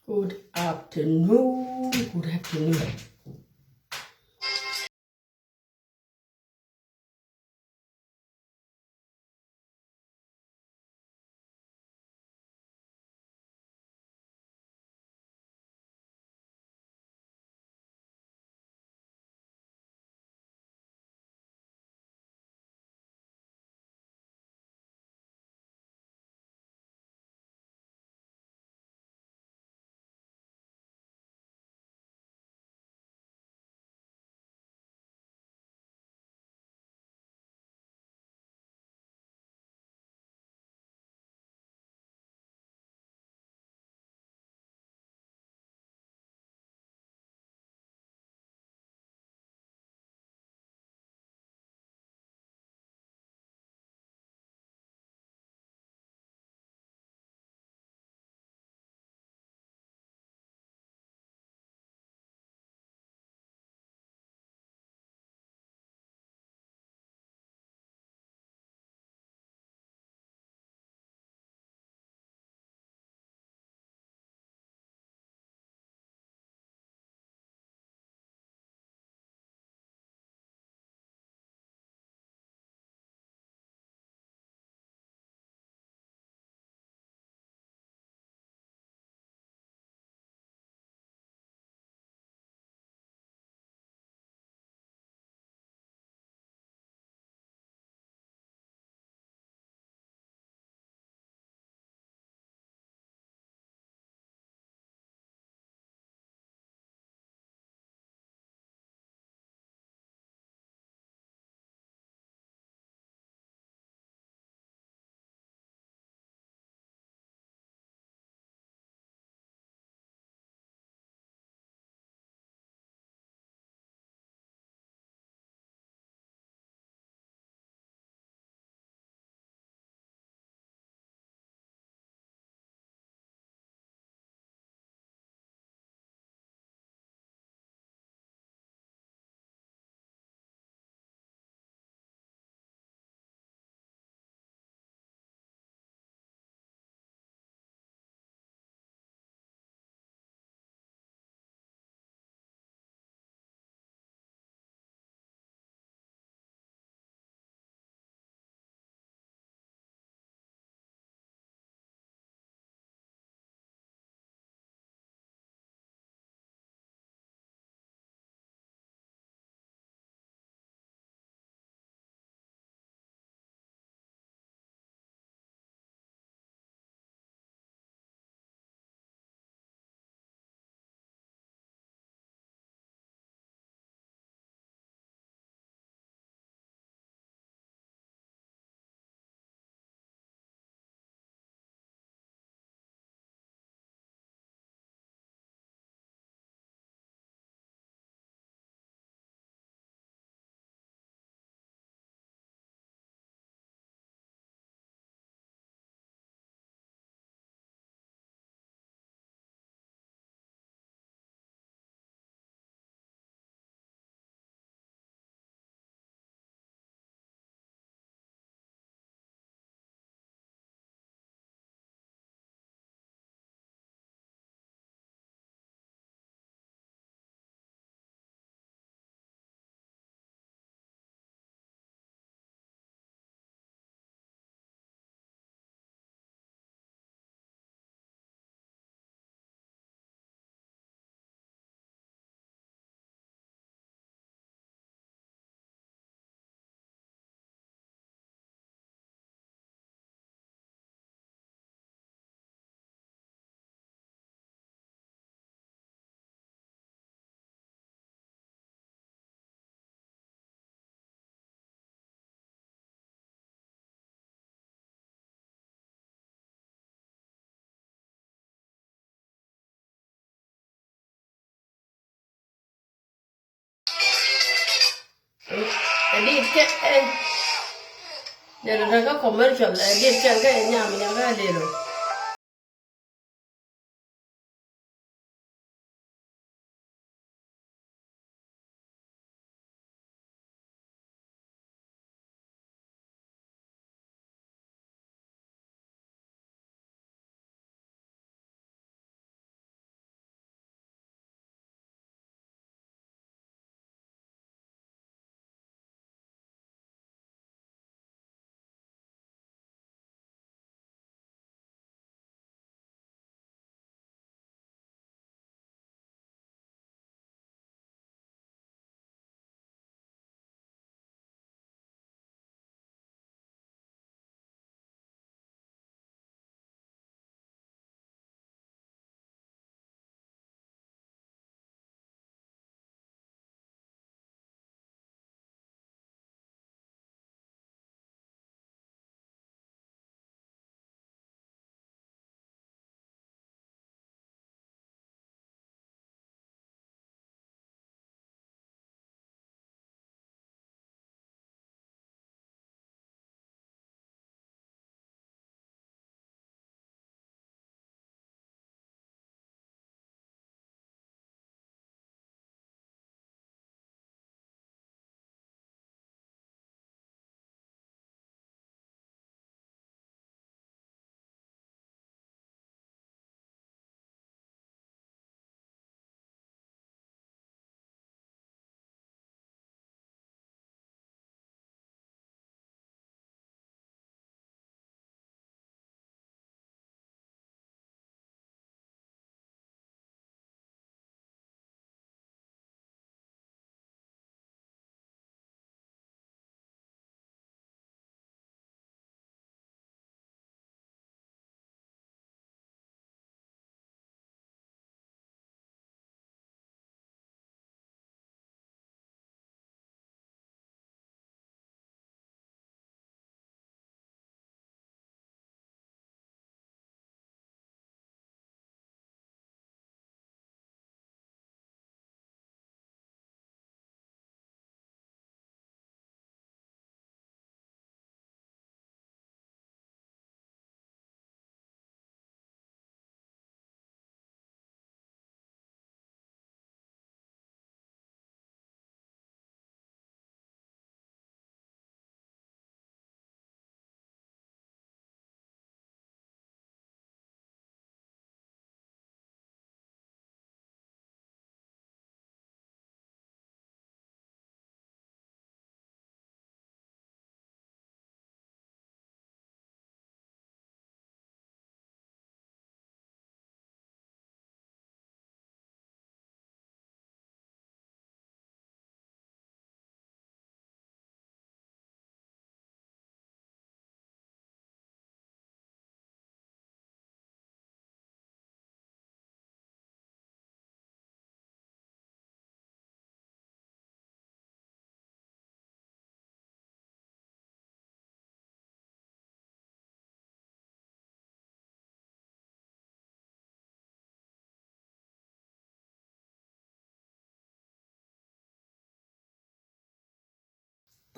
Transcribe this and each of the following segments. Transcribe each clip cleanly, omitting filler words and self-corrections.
Good afternoon. Good afternoon. Edit ke There is a commercial. Edit can get nyam.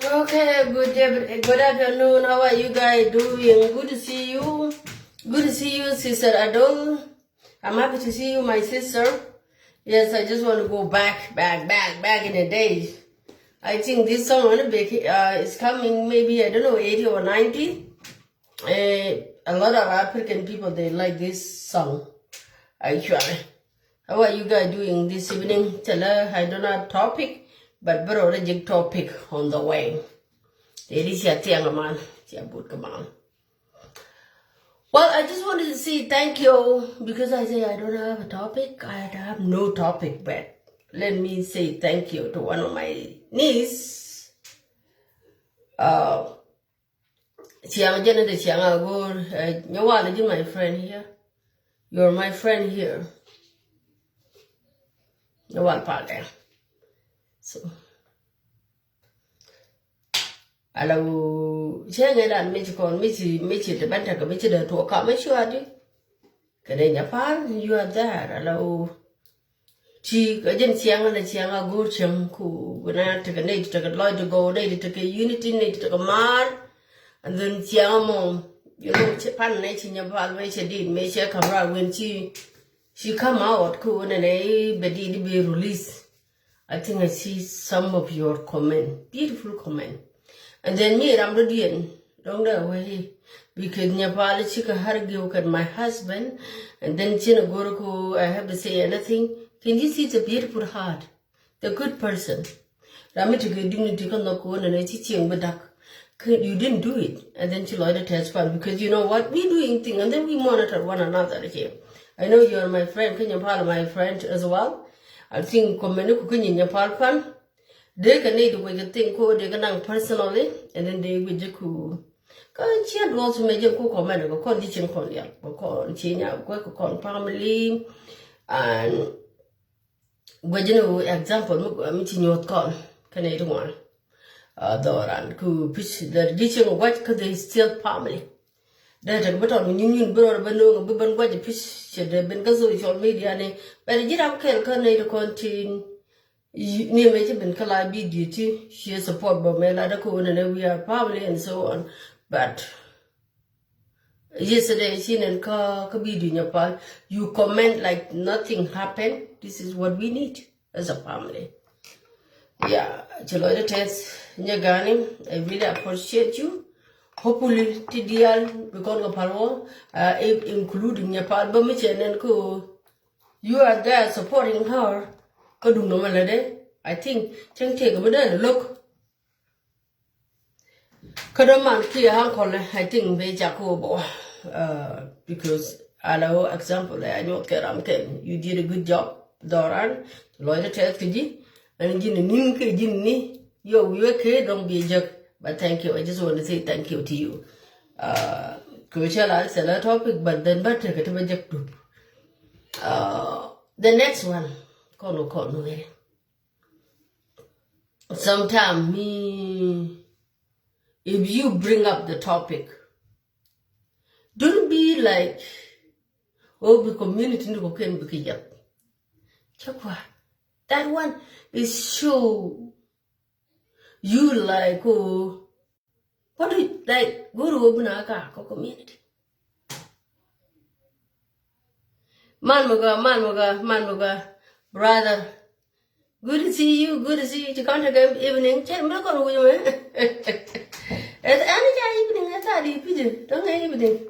Okay, good afternoon. How are you guys doing? Good to see you. Good to see you, Sister Adol. I'm happy to see you, my sister. Yes, I just want to go back in the days. I think this song is coming maybe, I don't know, 80 or 90. A lot of African people, they like this song, actually. How are you guys doing this evening? Tell her I don't have topic, but bro, a topic on the way. It is your thing, man. Well, I just wanted to say thank you because I say I don't have a topic. I have no topic, but let me say thank you to one of my niece. Chiang Janet Chiang Agur, you're my friend here. You're my friend here. You're one part there. So, hello, Chiang and Michicon, Michi, the Bantaka, Michi, the Thok, Michuadi. Can you are there? Hello. She again Chiang and Chiang Agur Chang, who when I take a native, take a lawyer to go, native, take a unity, native, take a man. And then Chiamo, you know, Japan nation your valuation did make her come out when she come out cool and but did be released. I think I see some of your comment, beautiful comment. And then me, I'm the don't know way because Nepal chika hargu at my husband and then Chinagoroko, I have to say anything. Can you see the beautiful heart, the good person? Ramita dignity can look on and I teaching but duck. You didn't do it, and then she loaded test fund because you know what we doing thing, and then we monitor one another here. I know you are my friend. Can you part of my friend as well? I think comment can you part fun. They can need to wait a thing called they can personally, and then they will just cool. Can't she also make a cook comment or condition cordial, or call China, work on family, and when you know example, meeting your call, Canadian one. Doran who pitch the teaching of what could they still family. That a bit on union bro, Bano, Buban, what the pitch should have been social media, but you don't care, can they contain near Major Calabi duty, she is support by Meladaco and we are family and so on. But yesterday, she and Kabid in your part, you comment like nothing happened. This is what we need as a family. Yeah, Chiloida test Nyagani, I really appreciate you. Hopefully, TDL, because of Palo, including your Palba Mission and Co. You are there supporting her. Could no malade. I think, take a bit look. Kadaman clear uncle, I think, Bay Jacobo, because I know example, I know Keram, you did a good job, Doran, Lloyd test, and you yo, we okay, don't be a jerk. But thank you. I just want to say thank you to you. Kuchal answer that topic, but then better get a jerk too. The next one, kono. Sometime me, if you bring up the topic, don't be like, oh, the community no can be up. That one is so. You like, oh, what do you like? Go to Obunaka community. Manmoga, brother. Good to see you, You can't go evening. Tell me, look on women. At any evening, I thought you didn't. Don't evening.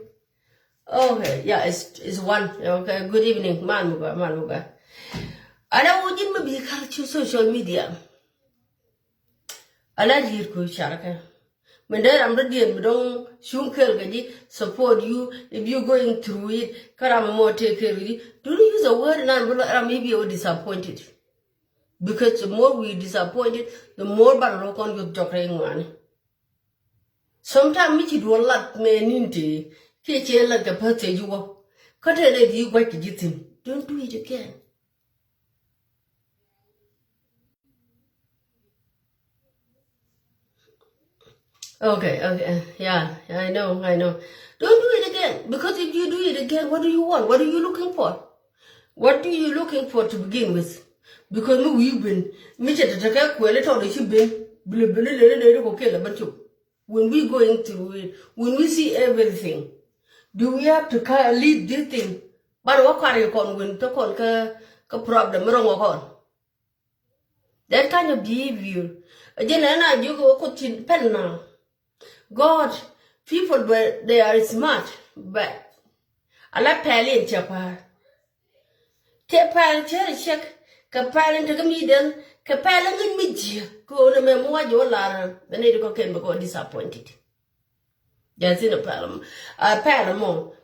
Okay, yeah, it's one. Okay, good evening, Manmoga. I don't want you to be culture social media. I like you to Sharaka. When there I'm ready and don't support you if you're going through it, Karamamo take care of you. Do you use a word and I'm maybe you're disappointed? Because the more we disappointed, the more barrock on your jockeying one. Sometimes you do a lot man into kitchen like a birthday you are. Cut a lady you wait to get him. Don't do it again. Okay, yeah, I know. Don't do it again, because if you do it again, what do you want? What are you looking for? What are you looking for to begin with? Because we've been, When we going through it, when we see everything, do we have to lead this thing? But what can you call when to call a problem wrong? That kind of behavior. Again, you go coaching pen now. God, people, they are smart, but I like Pally and Chapa. Take Pally check, Capellan to the middle, Capellan in mid, go to memoir your lara, the native came because disappointed. That's in a palom. Paramore,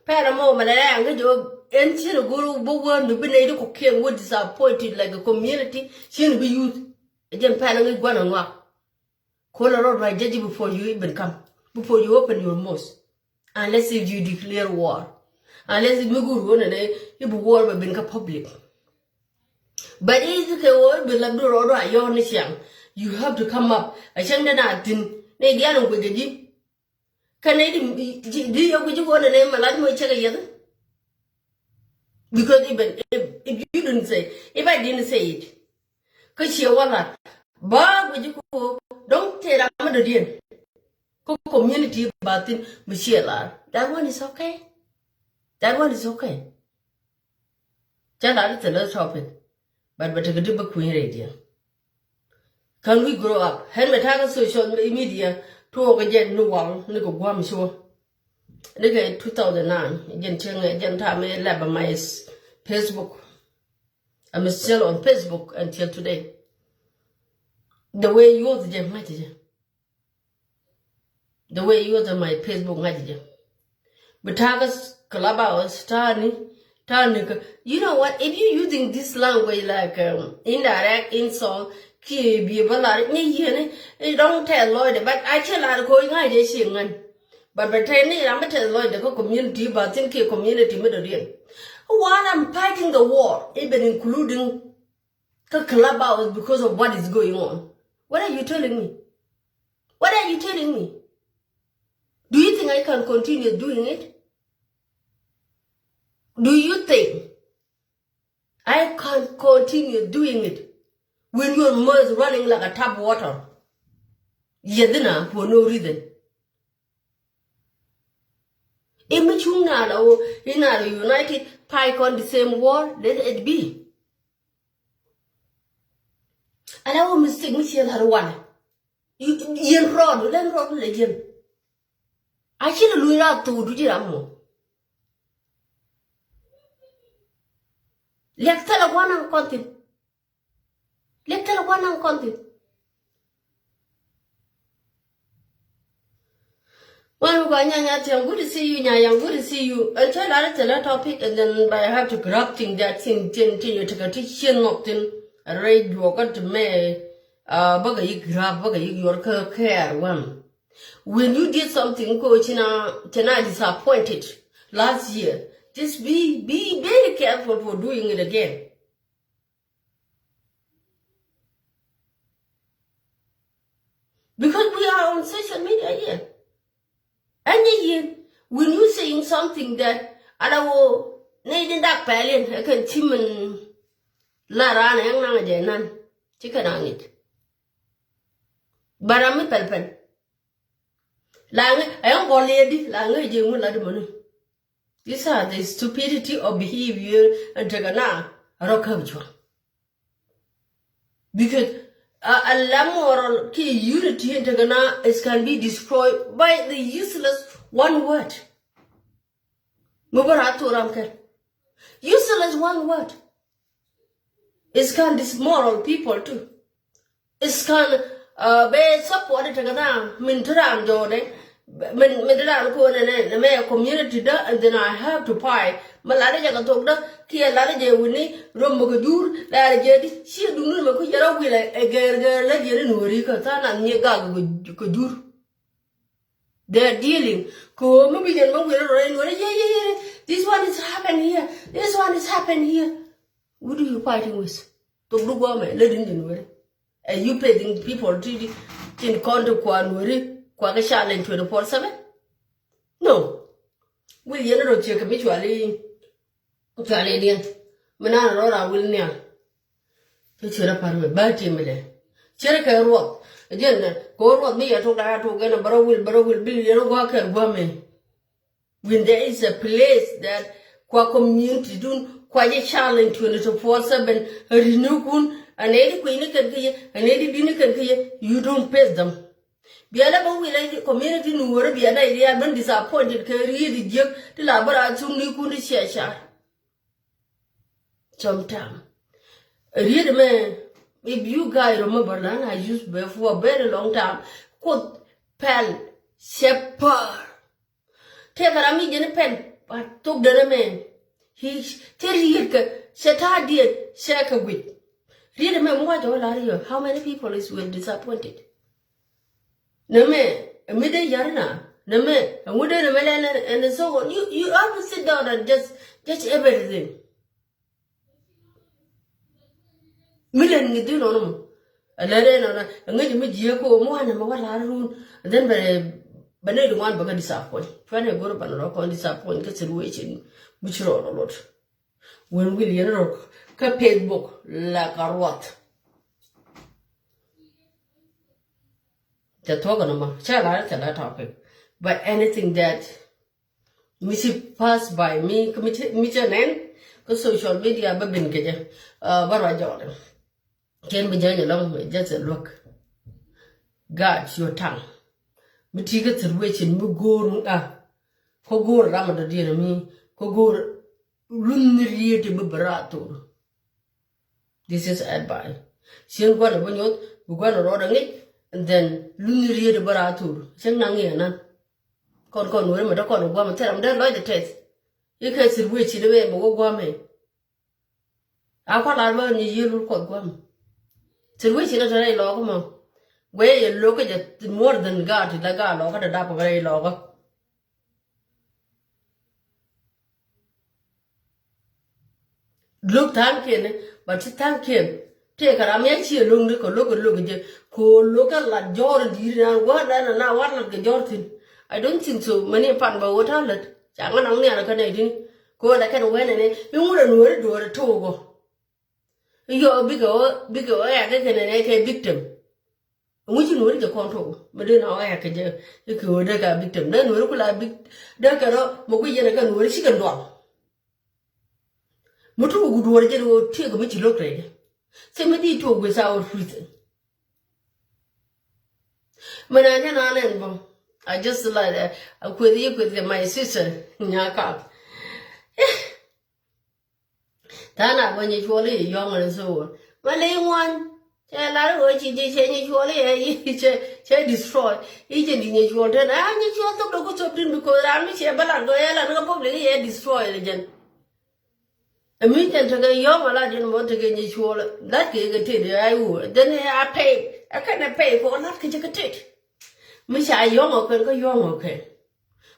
but I am your ancient guru, but one to be native came would disappointed like a community, she'll be used. Again, Palang is one on one. Call a road by judge before you even come, before you open your mouth. Unless if you declare war. Unless if you go on you war will be public. But if you will have the road, you have to come up. I shan't nothing. They get on with the jeep. Can I do you want to name a lot more check together? Because even if you didn't say, if I didn't say it, because you want that. But when you go, don't tell them the deal. Community about it, Michelle. That one is okay. That one is okay. Just another topic. But take a deeper queen radio. Can we grow up? Henry Taga social media to again no one, Nico Guam sure. Nigga 2009, Gen time lab my Facebook. I'm still on Facebook until today. The way you are the gem, the way you are my Facebook manager. But Tagas, Clubhouse, Tani, you know what? If you're using this language like indirect insult, don't tell Lloyd, but I tell her going on. But pretending I'm tell Lloyd the community, but think community middle. While I'm fighting the war, even including the Clubhouse because of what is going on. What are you telling me? What are you telling me? Do you think I can continue doing it? Do you think I can continue doing it when your mouth is running like a tap water? Yedina for no reason. Imagine in our united pike on the same wall, let it be. And I will mistake Michelle had one. You run, then run legend. I should lose out to do it. Let's tell one on content. Let's tell one on content. Well, I'm good to see you, I'm good to see you. Until I tell a topic, and then I have to grab thing that thing, you take a teaching nothing, a raid, you got to me, bugger you grab, bugger your care one. When you did something, coach, tonight disappointed last year, just be very careful for doing it again. Because we are on social media here. And when you saying something that I will need that palin, I can timon Lara and Nan, chicken on it. But I'm a pelpen. Lang, I am one lady, Lang, you will let money. These are the stupidity of behavior and Tagana, Rockabjua. Because a moral key unity in Tagana is can be destroyed by the useless one word. Mubaratu Ramker. Useless one word. It can dismoral people too. It can be supported Tagana, Mintaran Jode. Mintaran Kone, the community, and then I have to buy Malaya Gatogda, Kia Laraja Winnie, Romogadur, Larajeti, she do not make a will a girl like Yerika and Yaga Kudur. They are dealing. Maybe they will rain. This one is happening here. This one is happening here. What are you fighting with? Don't look at me, let in. And you paying people to contact Kwanuri. Quite a challenge 24/7? No. Will you not check a mutually? Canadian. Manana will near. To cheer up on my Baltimore. Check a rock. Again, go what me, I told her to get a bro will be, you know, work and woman. When there is a place that kwa community doing quite challenge 24/7, a renew an 80 queen can be an 80 dinner can be, you don't pay them. The other will like the community who were be an idea been disappointed, can really jerk the labor soon you couldn't share. Sometime. Read man, if you guys remember, land I used before a very long time, quote, pen, shepherd. Take a rami in a pen, but took the man. He's terrible, set hard dear, shake a wit. Read a man, what all are you? How many people is well disappointed? No man, a middle yarna, no man, a wooden melon and so on. You have to sit down and just everything. Million you do no. A letter and then you meet Yoko, one and one room, and then Benedict one but disappoint. Trying to go up and rock on disappoint, get situation, which roll a lot. When William Rock, paid book like a what? The talking shall I tell that topic. But anything that Missy passed by me, committed name, because social media, but been getting, Barra Jordan. Can be joined along with just a look. Guard your tongue. But you get to wait in Mugur, Kogor Ramada dear me, Kogor Runri to Barato. This is advice. She ain't got a window, we're going to order it, and then Lunri to Barato. Sing Nangiana. Con women, but I call a woman, tell them that like the test. You can't sit wait in the way, but go woman. I call our money, you look quite one. So we see that I log them. Where you look at it more than God, like I log at the dap of a logger. Look, thank him, but thank him. Take a ramsey, look at you, who look at like Jordan, and what and now what like Jordan. I don't think so. Many upon my water outlet. Jangan only a Canadian. Go like I can win and you wouldn't worry to a Togo. You're a bigger, I can a victim. Which you know the control, but then I can you could take a victim. Then we look like big Dakaro, Mokuyan can wear chicken dog. Mutu would worry to take a bit look ready. Somebody talk without reason. When I can unenable, I just like that. I quit you with my sister in your car. Tana, when you surely young and so on. My lame one. Tell her what she did, she destroy. Each in your children, and you also look something because I'm a share, but I'm going to probably destroy again. A meeting to get young, I didn't want to get your shoulder. That gave I would. Then I pay. I can't pay for that. Can you take? Miss I young or can go young, okay.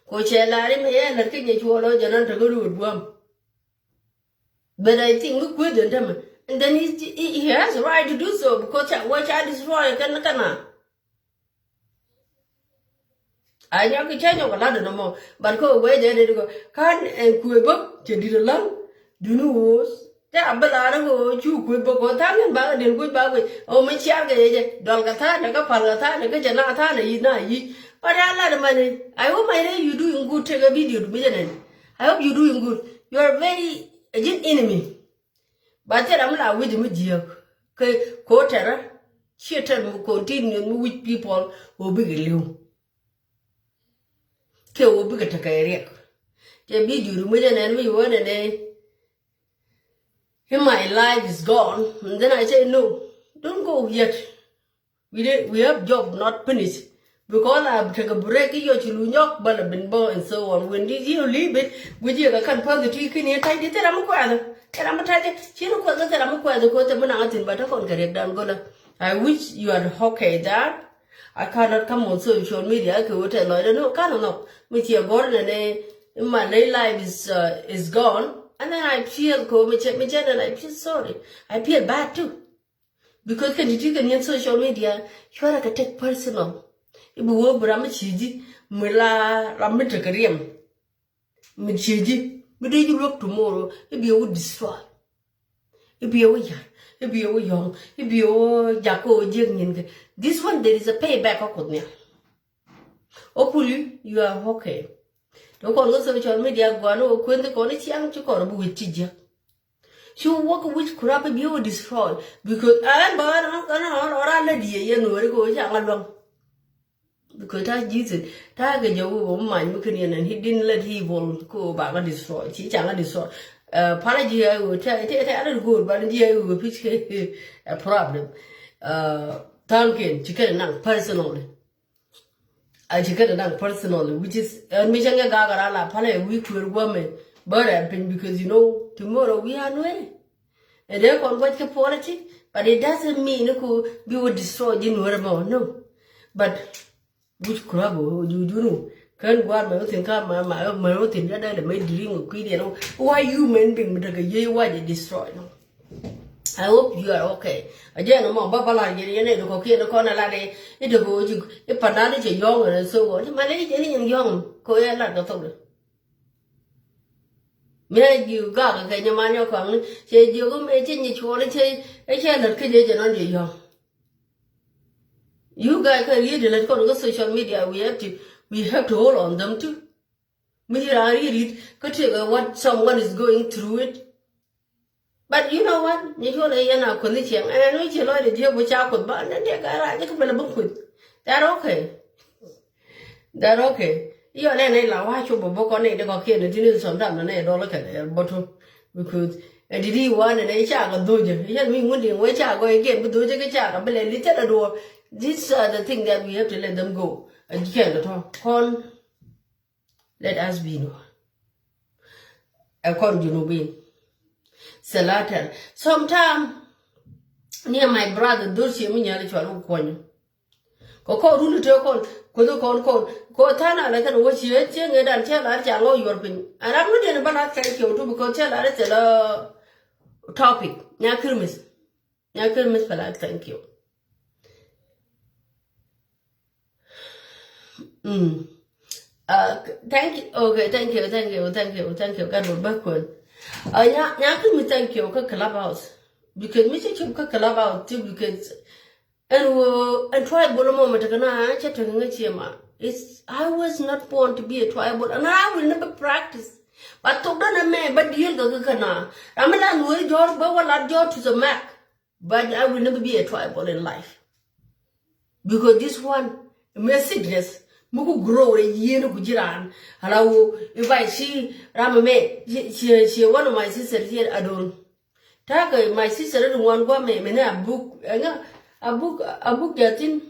Coach Lääri me and I think you all general to go to one. But I think look good in them. And then he has a right to do so because what I destroy can. I never change of a lot no more, but go away there to go. Can't and Quebec, to do the long. Do you know? But I don't go, you quit book time and then good bag with my child, Dolgatan, a Palatan, a Gajanatan, you know. But I like the money. I hope my day you doing good, take a video to be in. I hope you're doing good. You are very a good enemy. But then I'm not with you. Quarter, theater will continue with people who big you. Kill will be a career. The video to me and we one a day. My life is gone. And then I say, no, don't go yet. We have job not finished. Because I have take a break, you to New York, but I've been born and so on. When did you leave it? With you, I can't put the chicken here. I did I'm a quader. And I'm a tiger. She don't quite that I'm a quader, quote them nothing, but I can't get it done. I wish you had hockey that. I cannot come on social media. I could tell Lloyd, no, cannot. With your garden, my life is gone. And then I feel cold, and I feel sorry. I feel bad too. Because can you take on social media, you are like a take personal. If we work Bramachiji, Mila Ramitakarim, Michiji, but then you look tomorrow, if you would destroy. If you were young, if you were young, if you were Jaco Jing, This one, there is a payback. Hopefully, you are okay. Don't call us social media, go on, when the college young to call with Tija. She will walk which crap you will destroy because I'm born or a lady, you know, go young along. Because that Jesus, Tiger Joe, my Ukrainian, and he didn't let evil go back and destroy. She can't destroy. Apology, I will tell you good, but you will pitch a problem. Thanking, she can't personally. I get it personally, which is Michanga Gagarala, Pale, weak woman, but happen because tomorrow we are away. And therefore, what the politics, but it doesn't mean we will destroy Jinwaramo, no. But which crab you do? Can't go out my own car, my own thing that I made dream of Queen. Why you men being like a year why they destroy? I hope you are okay. Again, I'm on Babala, you know, the corner lady, it go you, if Panadi young and so on. My lady young, Koya like the total. May you got a man your coming, say you go making it quality, a channel kid on young. You guys can read it on social media, we have to hold on them too. Me, I read it, consider what someone is going through it. But you know what? You know they are condition, and I know you know the deal with Chapel, but then they got a book with that okay. That okay. You are then a watch of a book on it, the cocaine, and dinner sometimes, and they don't look at it, bottle because and did he want an HR or doja? He had me wondering which I go again, but doja child, but a little door. These are the things that we have to let them go. And you can't at all. Let us be no. According to no Salater. Sometime near my brother, Dulce Minya, Chalo Coco Runu Tokon, Kotana, like an watch you and tell Arjalo European. And I'm not in a bad thank you to because tell us a topic. Yakurmis. Yakurmis, but thank you. Thank you. Okay, thank you. God will backward. Thank you, Clubhouse. Because me take you Clubhouse too, because and tribal moment it's I was not born to be a tribal and I will never practice. But to done a man, but you go Kana. Ramadan will George Bawala George to the Mac. But I will never be a tribal in life. Because this one messages Muku grow a year to Gujiran. Hello, if I see Ramame, she one of my sisters here, I don't. Taka, my sister didn't want me, a book, a book that in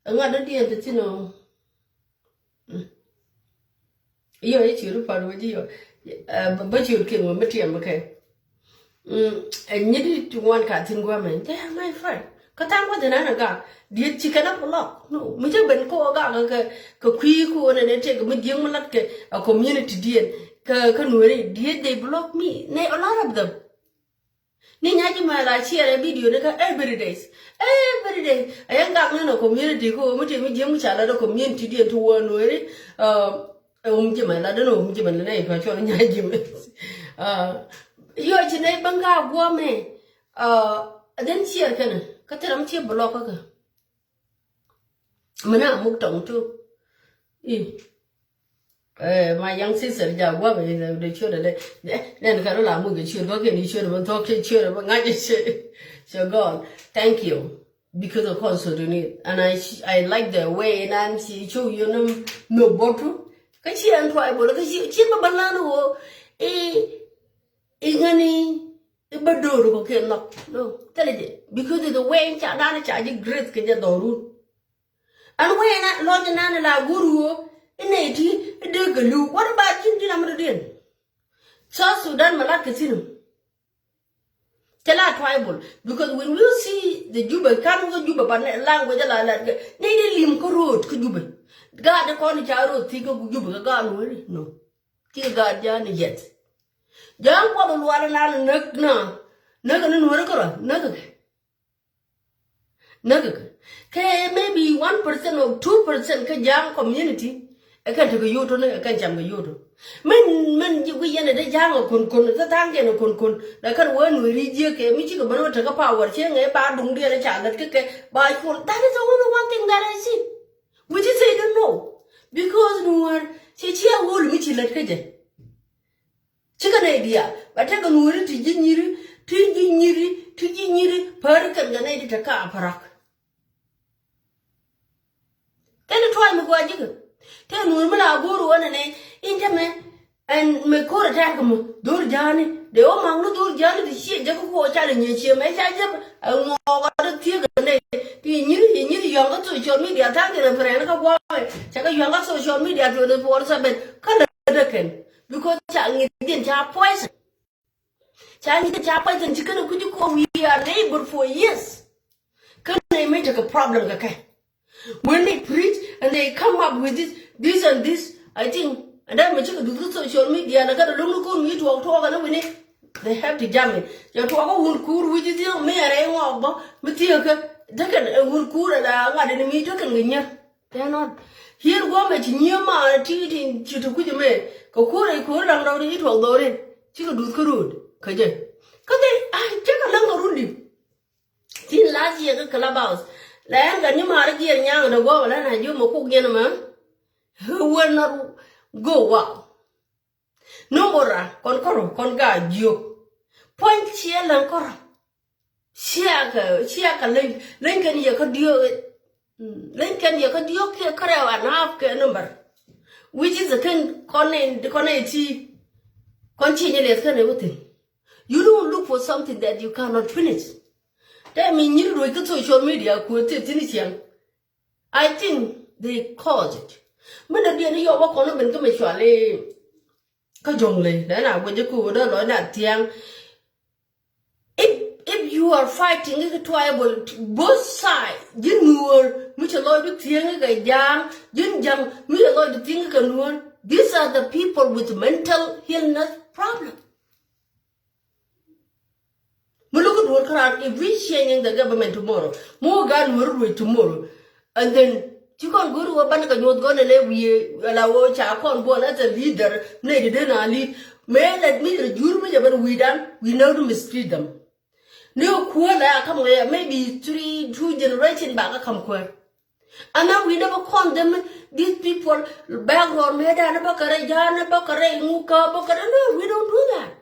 another day that you know. You're a chill part with you, but you came with Matiam, okay? And you did to one cat in Guaman. They are my friend. Katanga the Nanaga, did chicken up a lot. No, Mr. Benko Gaga, Kakuiku, and they take a medium like a community dear. Kanuri, did they block me? Nay, a lot of them. Ninajima, I share a video every day. Every day. I ain't got no community who medium child community dear to one way. I don't know, Jim and the name, but you're Najim. You're a neighbor, woman. Then she can. Kataram chia block. Mana mukton too. My young sister, the children, then Carola Mugi, she look and you should have talking children, I just say, so God, thank you. Because of course you need. And I like the way and she show you no bottle. Because she and tribal, because she Balano, Ingani. But do okay, no, tell it because of the way Chadana charging great can get the root. And when I launch an anala guru in 80, a duggaloo, what about you? Dinamarin? South Sudan Malak Casino. Tell our tribal because when we see the Juba come with Juba, but language like they lim road, could you be? God, the corner child, think of Juba, God, no. Kill God, Johnny yet. Young woman, what an nug no. Nugget, nugget. Maybe 1% or 2% young community, I can't take a yoto, I can't jam a yoto. Men, you we end a young or kun, the tank and a kun, like a one we read you, Michigan, but take a power, chang a bad dung dear child that kick by full. That is only one thing that I see. Which is I don't know. Because no one, she will meet you like a chicken idea, but take a word to Jiniri, Tijiniri, Perican, and edit a car parak. Then I try me go jigger. Tell women I go to one and intimate and me call attack them. Johnny, the old man do Johnny the shit, Jacob challenge you, make I won't go to the he knew younger social media attacking a friend of war. Check a younger social media to the force of it. Color because Changi didn't have poison. Changi the chapels and chicken could you call we are neighbor for years. Can they make a problem? Okay. When they preach and they come up with this and this, I think, and then we check the social media and I got a little cool me to talk and we need they have to jam it. You talk about cool, which is your mayor, and walk, Matilka, Duckin, would cool and I got in a meter. They are not. Here, woman, near my teething to put your maid. Kokura, cool, and already it will go in. She could do good. Could you? Could they? I check a longer rundi. Since last year, the calabash. Land and you marry and young the woman and you mock gentleman who will not go wow. No more, conga, you. Point chill and cora. Shiaka, Lincoln, you could do it. Lincoln, you could do a crowd and half number. Which is the king, the Conati, continually everything. You don't look for something that you cannot finish. That means you look at social media, I think they caused it. When the day you walk on and come actually, Kajongly, then I would go with that young. If you are fighting a tribal, both sides, you know, which a lot of thing a young, you jump, me a lot of things can run. These are the people with mental illness problem. Look at if we changing the government tomorrow, more gun will wait tomorrow, and then you can't go to a bank and you're gonna let we allow Chapon born as a leader, needed in our lead. May let me the jury, but we done, we know to mistreat them. No quarter come where maybe 2 generations back come queer. And now we never condemn these people background, made and a bakare, Jana bakare, Muka bakare. No, we don't do that.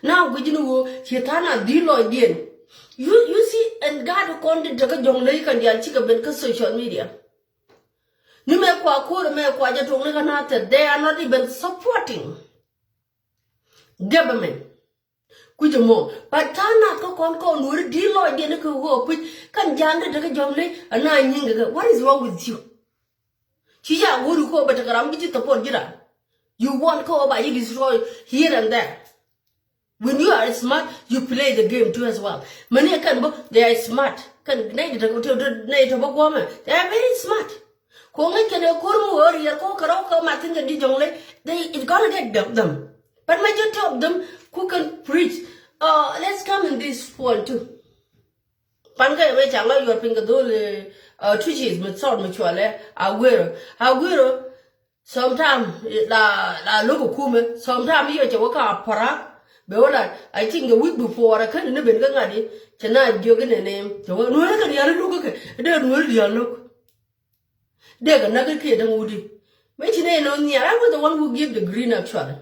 Now, we know, Chitana, Dilo again. You see, and God content to Jong Lake and the Antica social media. You may quack, may quite they are not even supporting government. Kujamo, but Tana Kokon would Dilo again, which can Janga take a Jong Lake and 9 years ago. What is wrong with you? Chia would go but a Grammy to Port. You won't go by you destroy here and there. When you are smart, you play the game too as well. Many can they are smart. Can they go to the native woman? They are very smart. Konga can a Kurmu or your Kokaroko Martin and Dijongle, it's gonna get them. But majority of them who can preach. Let's come in this point too. Panka which I love your finger dole twitches with sword mutuale, Aguero. Sometimes la local kume, sometimes you work up para. Beola, I think a week before I can't even go at it. Tonight, you're going to name. No, I can't look at it. Don't will look. There's another kid and woody. Mention ain't on the I was the one who gave the green actually.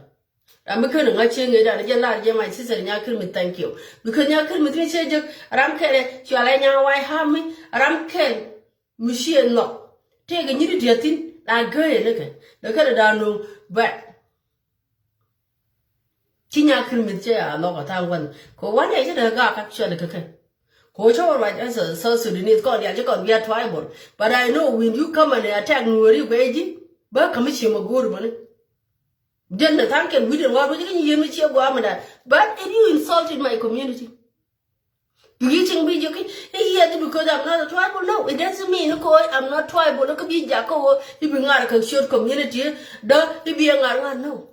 I'm a kind of watching it and I my sister and Yakin me thank you. Because Yakin me say, Ram Kelly, Shalana, why harm me? Ram Ken, Monsieur no. Take a new dear thing. I go in, the color down, but Tina couldn't be there, no, a town one. Go one day, I got actually cooking. Coach, all right, as a South Sudanese called the we are tribal. But I know when you come and attack Nuri, waging, but commission a good money. Then the tank and we didn't want to hear me, but if you insulted my community. Do you think we joking? Hey, because I'm not a tribal? No, it doesn't mean I'm not tribal. Look at me, Jacko. You bring out a short community. Don't be a no.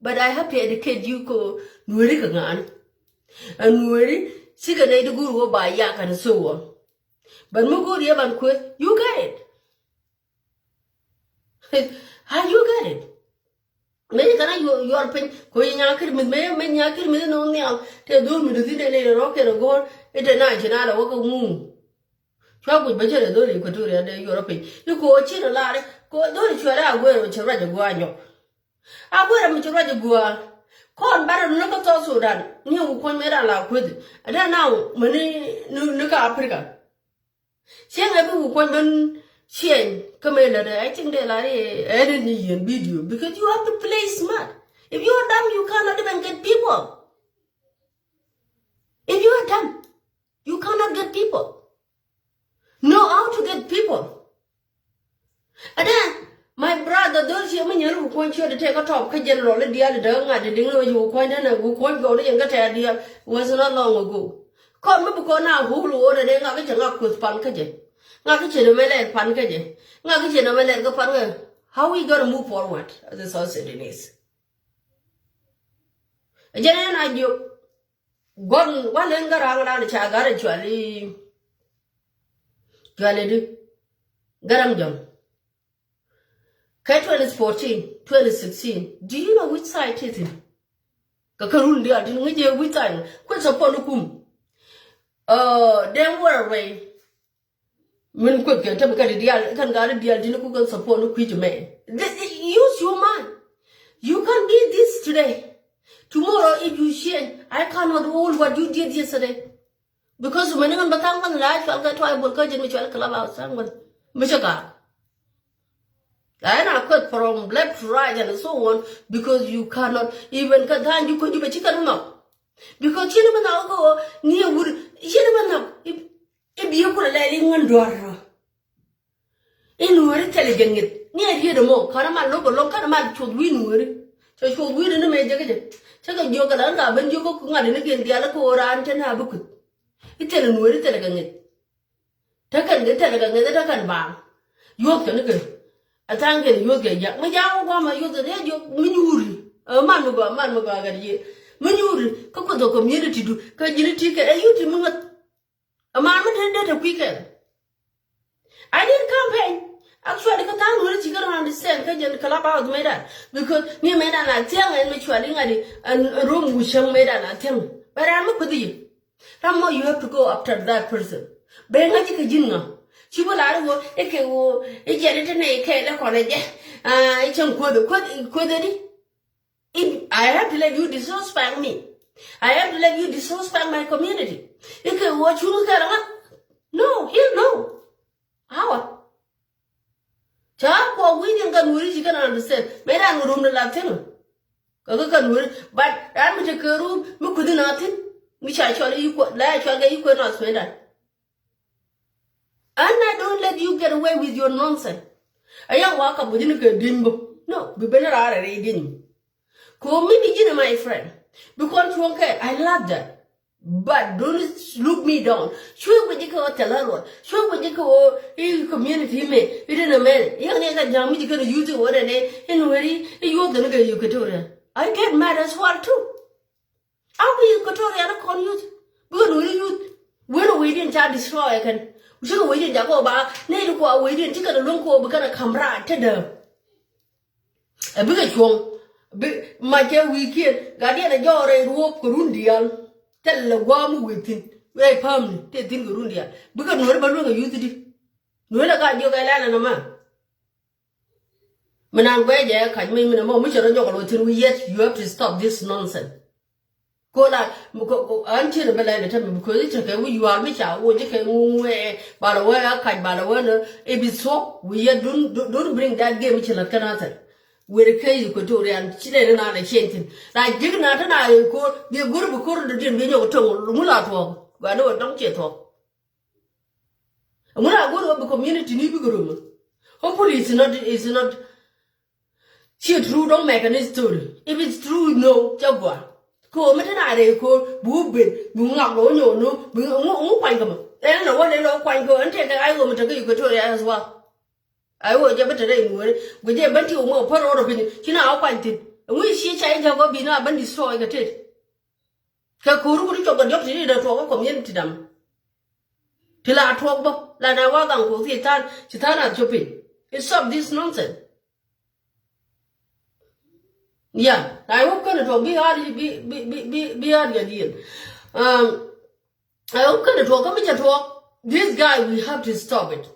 But I have to educate you, go Nurikan. And Nuri, Sikanate Guru by Yak and so on. But Mugu Yaban quit, you get it. How you get it? Many can you are paying Koyakir with me, Menyakir with no nail, tell me to the rocket or go, it a night and I walk a moon. Trouble with Bajor, you could do the European. You go chin a lot, go don't you out where with your radio guano. I wear a with your radio gua. Corn better look at also done. New one made a lot with. I don't know, many look at Africa. Siang every woman, Shane, come in. I think they are energy and video because you have to play smart. If you are dumb, you cannot even get people. If you are dumb, you cannot get people. Know how to get people. And then my brother, those young men who want you to take a top, general, the other dung, I didn't know you were quite and who quite go and get idea was not long ago. Come up now, who ordered a knock with Pankaje. Nakichin a melon Pankaje. Nakichin a melon go Panga. How we gonna move forward as a South Sudanese? Jen I do gone one longer around the Chagar actually. Gallery Garamjam. K2014, 2016. Do you know which side it is? Kakarun, I didn't know which time. Quit upon the kum. Then were away. When quick get up, can got a deal, didn't Google support the creature man. Use your mind. You can get this today. Tomorrow, if you share, I cannot hold what you did yesterday. Because when I'm become one life, I'll get to I will go to Michelle Clubhouse, someone. Michigan. And I cut from left to right and so on because you cannot even cut down, you could do a chicken no. Because you never know go near wood, you never know if you put a lady in door. In word intelligent it, near here the more, Kanaman look a long Kanaman should win word. So should win in the major. Check a yoga and when you go again, the other go around and have a book. It's telling word intelligent it. Take a telegram that I can buy. You are going to go. I thank you get my young woman, you the radio, Minuri, a man who got a year. Minuri, Cocoto community do, community get a youth a man attended a weekend. I didn't campaign. Actually, the town will you can understand, Kajan Clubhouse made that because me made an attempt and which were and a room which young made an attempt. But I'm not with you. How more you have to go after that person. Bring a chicken. She will argue, it can go, it get a cake on it. It's a if I have to let you disrespect me, I have to let you disrespect my community. You can watch you look at no, here, no. How? Child, we didn't get worried, you can understand. Made a room to love him. But I'm in a room, you could do nothing. Which actually you could not spend that. And I don't let you get away with your nonsense. I don't walk up within a dimbo. No, we better are again. Call me begin, my friend. Because I love that. But don't look me down. Sure, when you go tell her, sure, when you go in community, me, within a man, young nigga, Jammy, you're going to use it one day, and worry, you're going to go, you could. I get mad as well, too. I'll be Equatorial con youth. Good youth. When we didn't try to destroy, I can. We should wait in Jacoba, Native go away, didn't take a long call because a camera tender. A bigger chong. My dear weekend, Guardian a jaw and walk Corundial. Tell the warm with him. Very permanent, taking Corundia. Because no one used it. No one got your guy and a man. When I'm way there, I mean, a moment, yet you have to stop this nonsense. Go like until the belly tell me because it's okay. You are Micha, would you can way by the way I can't by the way. If it's so, we don't bring that game to the Canada. Where the case you could do and Chile and I chanting. Like Jig not and I go, the good of a the gym in your tongue, Mulato, but I know don't you talk. And when I go to a community, new room, hopefully it's not. She true don't make any story. If it's true, no, Jaguar. Cô mấy thế này thì cô bú bịt bú ngọc đổ nhổ nó bú ngủ quanh cơ mà đấy là what they know quanh cơ anh thấy cái ai rồi mà thấy cái thôi as well ai rồi cho biết đây người bây giờ bên thiếu mà phát rồi thì chỉ nào quanh thì người xí chạy cho có bị nó bên destroy cái chết cái côรู้đi cho gần dốc thì được rồi có community đam Till I talk about la na wa gang ko ti tan chitana chopping. Stop this nonsense. Yeah, I hope kind of be hard be hard again. I hope kind of talk. This guy we have to stop it.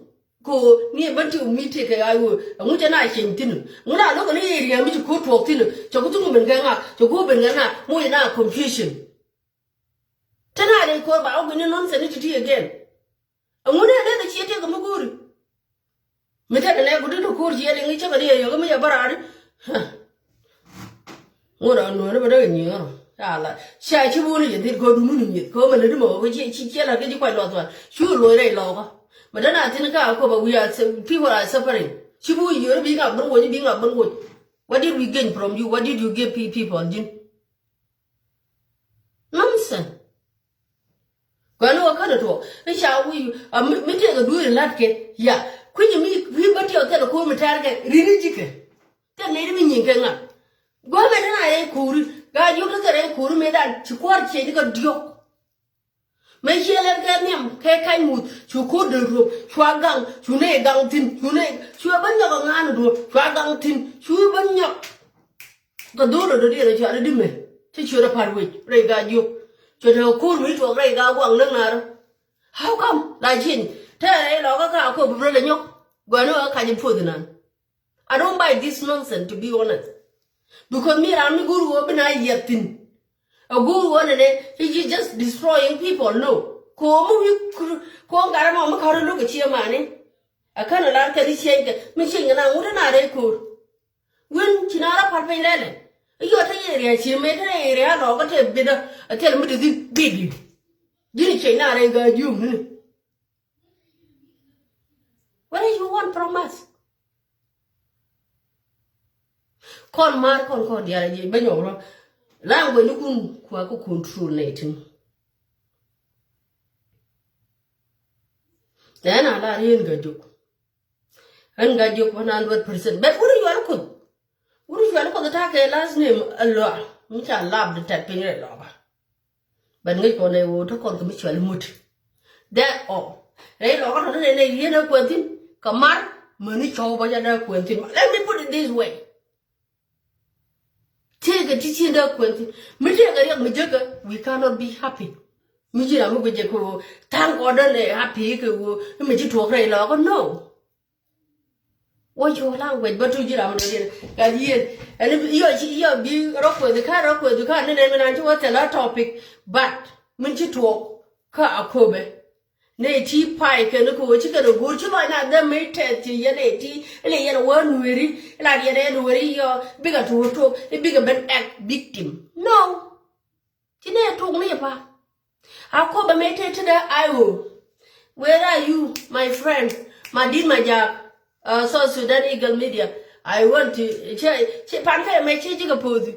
Go near but you meet take I will and which an I can tin. When I look at the area, which could talk in to go to Bengana, to go Bengana, more in our confusion. Tonight they call by opening nonsense again. And when I let the cheat take a good. Meta and I go to court here in each other, you're going to be a barad. What I know about you. Shy you only did go to Moon, come a little more, which she can't get quite a lot. Sure, Lord, lover. But then I think we are people are suffering. Chibu, you're being up, no being up, what did we gain from you? What did you give people? Nonsense. Gano kind of talk. And shall we, me take a do in that case? Yeah. Queen you meet, we but your telecom target, really chicken. Then lady me in up. Go ahead and I cool. God, you look at a cool made that to quite change a joke. May she let them, Kakai mood, to cool the rope, Swagang, to lay down tin, to lay, to a bundle of an Swagang tin, to a bundle. The door of the dear child did me. Teach you the part which, pray God you. To the cool me to a great guy. How come? Like Jin, tell a log of brother you. Guano, can you put in on? I don't buy this nonsense, to be honest. Because me, I'm a good woman, I yet thin. A good one, and he's just destroying people. No. Come, you come, I look at your money. I can't allow this shake, machine, and I wouldn't I could. When Chinara Parpelele, you are the area, she made an area, or what a bit of a tell me to this big. Didn't she not got you? What do you want from us? Con mar con dia ji banyo lang we nukun kwa ko controlating then ala rin gajuk an gajuk 100%. But what do you want the take last name Allah mi cha lab the tapping it loba but ngai ko ne wo to kon ko mi chwal mut that all re lo ko ne yena kwentin kamar mani chow ba ya da kwentin. Let me put it this way. Take a teaching the quentin. We cannot be happy. Mijira Mugajako, thank God, happy, Mijito log. No. What your language, but to Jiram, and you're being rock with the car, rock with the car, and then I was a lot topic, but Mijito, car, Kobe. Nay, tea pike and a coach, you can go to my other mate, Yanati, and a one weary, like an worry or bigger to talk, a bigger bad act victim. No. Tina told me about. I'll call the mate to the Iowa. Where are you, my friend? My job. South Sudan Eagle Media. I want to check Panka make changing a pose.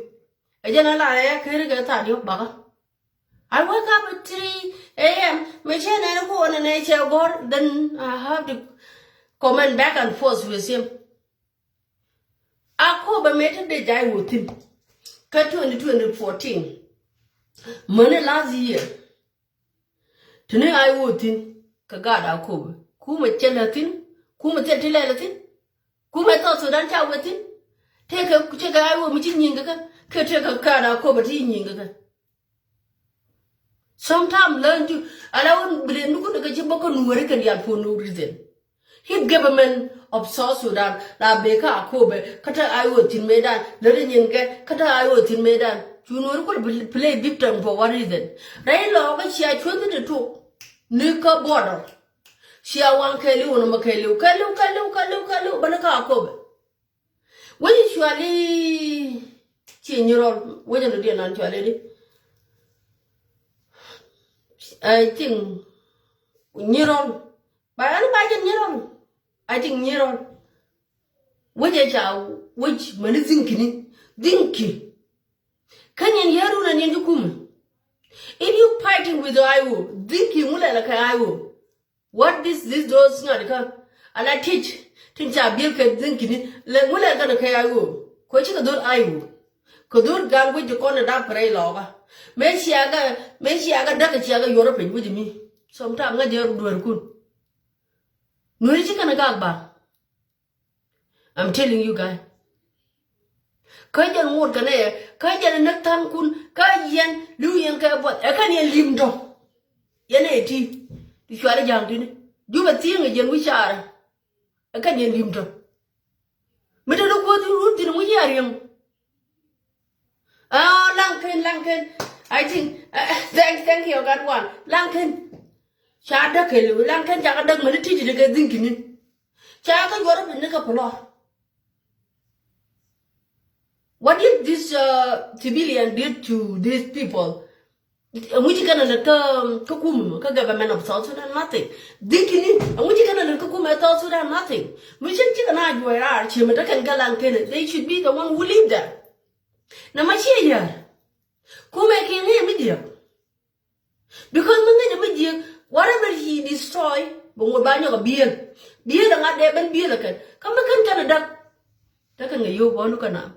A general I carry a tadio bugger. I wake up at 3 a.m. Machine and go on an HL board, then I have to comment back and forth with him. I call the mate the die with him. Cut 2014. Money last year. Tonight I would think, Kagada Kobe. Kuma Chelatin, Kuma Tetelatin, Kuma thought so don't chat with him. Take a check I will meet Yinga, take a card of Kobe Yinga. Sometimes learn to allow believe no good to get book on work and for no reason. His government of South Sudan, La Beka, Kobe, Kata Iowa Tin Medan, letting get Kata Iowa Tin Medan. You know, could play victim for what reason. Rain law, but she had 22 Nika border. She had one Kalu, Kalu, Banaka Kobe. When you surely change your own, when you did not lady. I think neuron. By anybody neuron. I think neuron. Which man is dinky. Can you hear on an Indikum? If you fighting with the Iwo, dinky mula like Iwo. What this does not come. And I teach I build a dinky, like mula gonna Iwo. Coaching a door Iwo. Could gun with the corner dark gray lava. Meshiaga, Dakachiaga European with me. Sometimes I just do it good. No, you can go back. I'm telling you guys. Kajan word can air, Kajan nak tang kun, Kajan, Luyan Kabot, I can't lim dog. Yanati, the Shara Jantin, you were seeing a young wish are. I can't lim dog. But I don't go to root in we are young. Ah, Lankan, I think, thank you, got one. Lankan. Shada Kelly, Lankan Jagadak Military to get thinking. Chaka, you are up in the couple. What did this civilian did to these people? Which can the term Kukum, government of South Sudan, nothing. Thinking, and which can the Kukum at South Sudan, nothing. Which can I do are Chimatakan Galankan, they should be the one who live there. Namachia, Kume came here media. Because Manga media, whatever he destroy, but we're buying a beer. Beer and not there, and beer again. Come back and Canada. Taking a you one can.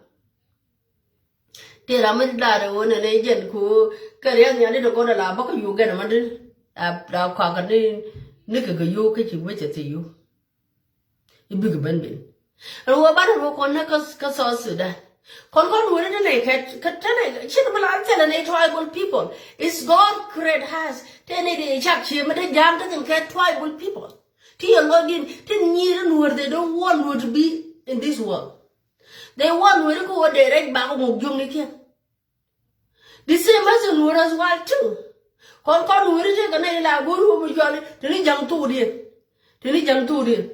Raman Dada won an agent who carried the other go to La Boca, you get a madden. Up cockadin, Nicka, you catch you, which to you. You big bending. And what about a rock on Nakasasuda? Concon with an naked, Chinamal tribal people. It's God create has 10 Chakchi, but a jam doesn't get tribal people. Tia Login, 10 years where they don't want to be in this world. They want to go direct back home, Jumiki. The same as in Word as well, too. Concon will take an ella, good jolly, to the young two dear. To the young two dear.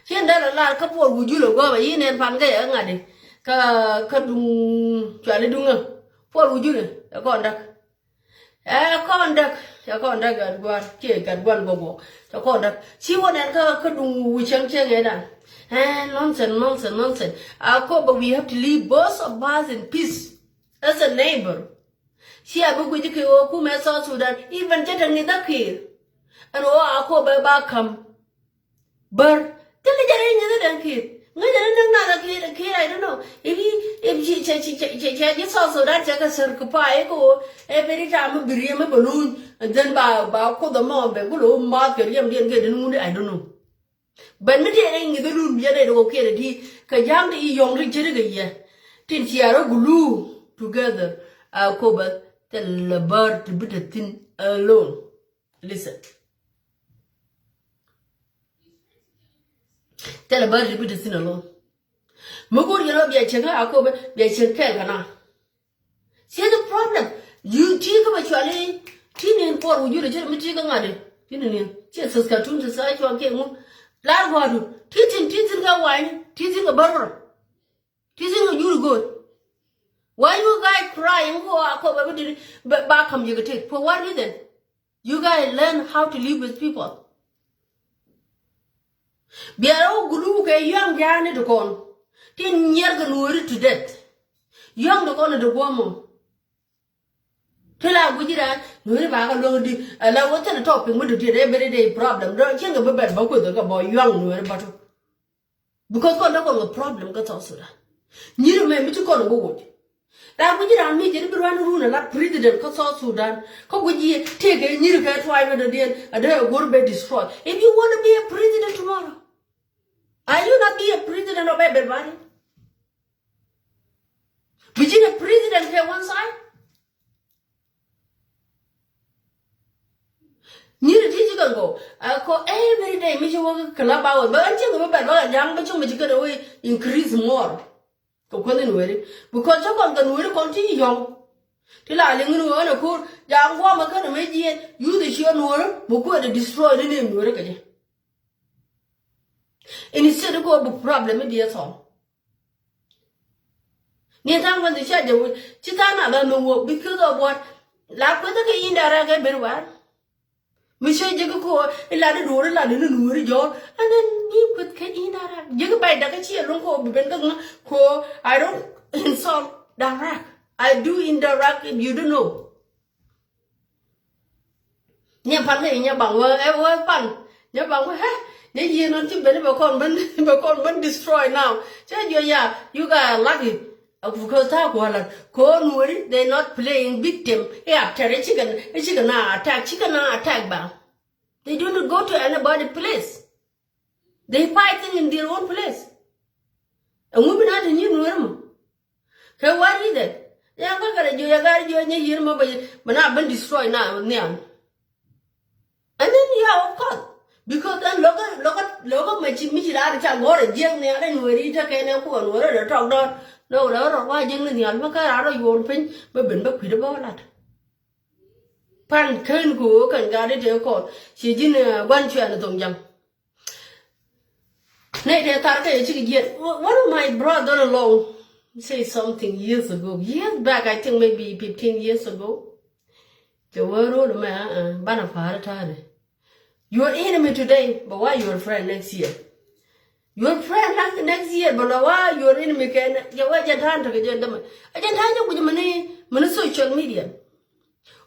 She and that a lot couple would you go in and Pangay and Kadung Chaladunga. Paul would you a conduct. A conduct at one, cake at one bobo. The conduct. She won't Kadung which young Chang. Nonsense. But we have to leave both of us in peace. As a neighbor. She have a good Kume South Sudan, even getting in the key. And back come. But tell the other kid. Another kid, I don't know. If she South Sudan, check a circle pie, go every time a beam a balloon, and then bow the mob, and go market, and get a moon, I don't know. But me telling the room, yet I don't care. Kayam the young Richard, Tinchiaro glue together. I'll cover tell the bird to be the thing alone. Listen. Tell a bird to be the thing alone. Mugur, you know, be a checker, I'll cover, be a checker. See the problem. You check about your teen and poor, you legit chicken at it. Just cartoon to side your game. Largo, teaching a wine, teaching a burger, teaching a you good. Why you guys crying? But back come you take. For what reason? You guys learn how to live with people. Biaro guru ke young yarn to con. 10 years ago to death. Young the corner the woman. Tell I would it, no back alone. Allow what the topic with the everyday problem. Don't you know about the boy young, but because the problem got also that. You remember to call a board. That would you me didn't run a rule like president because South Sudan. How would you take a new cat 500 years and then would be destroyed? If you want to be a president tomorrow, are you not be a president of everybody? Would you a president here one side? Neither did you go. I call every day, Mission Worker Club hours, but until the bad young, but you get away increase more. Because you're going to continue young. Till I live in a court, young woman can make it, you the sure no, but go to destroy the name work again. And instead of go problem with the song. Near time when the shadow, Chitana don't know because of what, like with the indirect very well. Michelle Jago, a lot of door, a lot of new job, and then you could get in that. You buy Dakachi, I don't insult direct. I do indirect if you don't know. Near Panda in your bang, ever fun. Your bang, you know, you better destroy now. Yeah, you got lucky. Because they're not playing victim. Yeah, chicken attack bang. They don't go to anybody's place. They fighting in their own place. And women are the new normal. Okay, what is that? Yeah, I got you, but not been destroyed now. And then, yeah, of course. Because then look at my chimney out of town, or a young man, and we take any poor word or talk down. No, why young in the almaca out of your pin, but been back with about that. Pan can cook and got it a call. She didn't want you and a young. Nay, one of my brother-in-law say something years ago. Years back, I think maybe 15 years ago. The word old man, Banafara. Your enemy today, but why your friend next year? Your friend next year, but why your enemy can get what you time to get them? I can't handle with money, social media.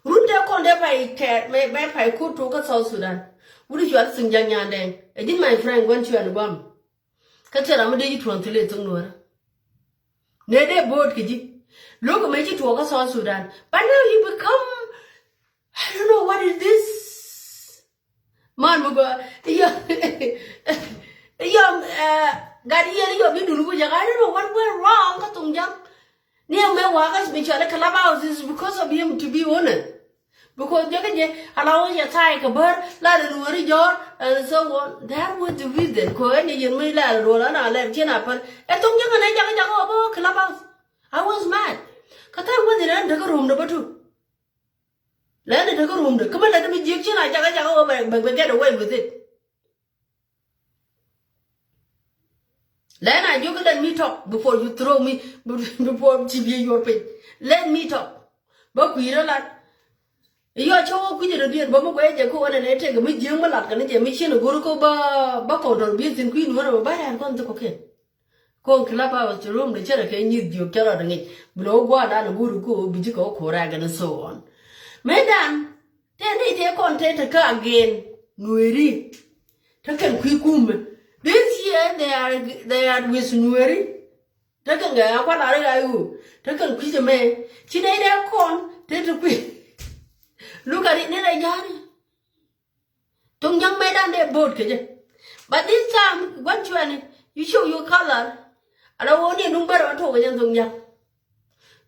Runta called up by cat, made back by could talk South Sudan. Would you ask young then? I did my friend want you and one. I'm a day to until to know. Nede board, Kiji. Look, make it to South Sudan. But now you become, I don't know what is this. Man, Gadi, I don't know what went wrong. Katungjang. Near Mewakas, which are the clubhouse is because of him to be honest. Because you can allow your tie a bird, let it worry your, and so on. That was the reason. Cohen, you may let it roll and I left Jennifer. And don't you know clubhouse? I was mad. Kata was in another room number 2. Let it go room. Come on, let me jiction. I but get away with it. Then you can let me talk before you throw me before TV your pay. Let me talk. But we don't like. You are so good at being Bama way to go and take a medium malak and a mission of Guruko Bako or beers in Queen one of a and gone to cocaine. Go club hours to room the Cherokee need you carrot and it. Blow one and a Guruko, Bijiko, Korag and so on. Madam, then they take on take a car again. Nueri. Taken quick. This year they are with Nueri. Taken a what are you? Taken quick man. She made their corn, take a quick. Look at it, Nina. Don't young madam their boat, but this time, what you show your color. And I want you to better at all, young.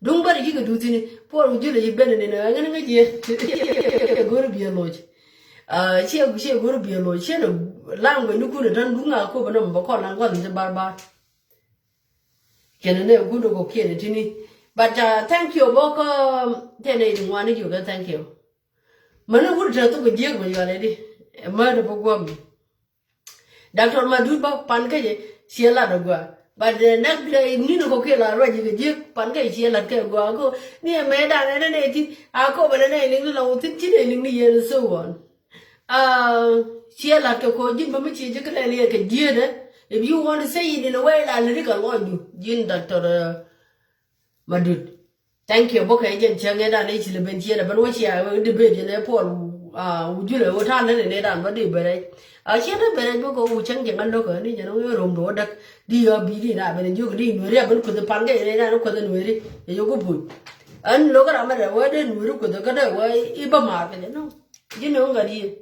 Don't worry, you can do it. Poor Julie, you've been in a go to be a lodge. She go to be a lodge. She had a lamb when you could have done Dunga Cover number call and one is a barbar. Can never good to go kill it, but thank you, Boka 1081. You can thank you. Manu would have took a deal with your lady. A murder for woman. Dr. Maduba Pancake, she a lot of work. But the next day, Nino Coquilla already with you, Pancake, she let go near Medan and 80. I'll go with an ailing low, tinting the year and so on. She like a call Jim Bamichi, you can like a dear. If you want to say it in a way, I'll recall you, Jim Dr. Madud. Thank you, Boca agent, Chang and H. been here, but what she will debate in the airport. Would you know what I let on what they better? I can't better go Chang and look at it, room door that dear beating up and you green, we have put the pancake and I look at the very, you go put. And look at a matter, why didn't we look at the gutter? Why, Iba market, you know, Gadi.